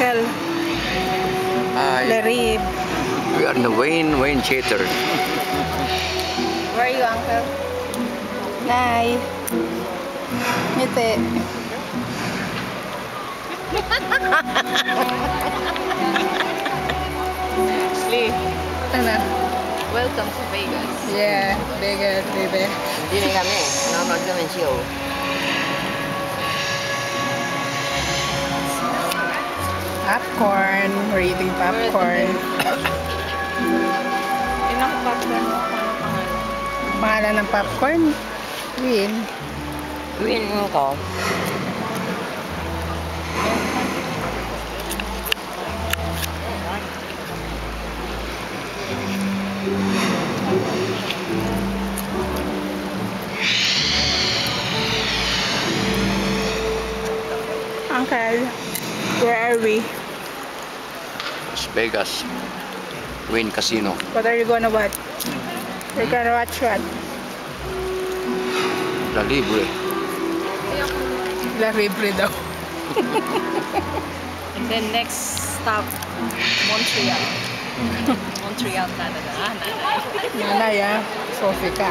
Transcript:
Uncle. Larry. We are in the Wayne Theater. Where are you, Uncle? Nay. Ngiti. Lee, Ano? welcome to Vegas. Yeah, Vegas, baby. Hindi na kami. Nanonood kami show. Popcorn. We're eating popcorn. Inang popcorn mo. Ano pangalan? Pangalan ng popcorn? Win. Win ko. Uncle, where are we? Las Vegas. Wayne Casino. What are you gonna watch? We're gonna watch what? La Libre. La Libre daw. And then next stop, Montreal. Montreal, Canada. Ah, nanay. Nanay ah. Sophie ka.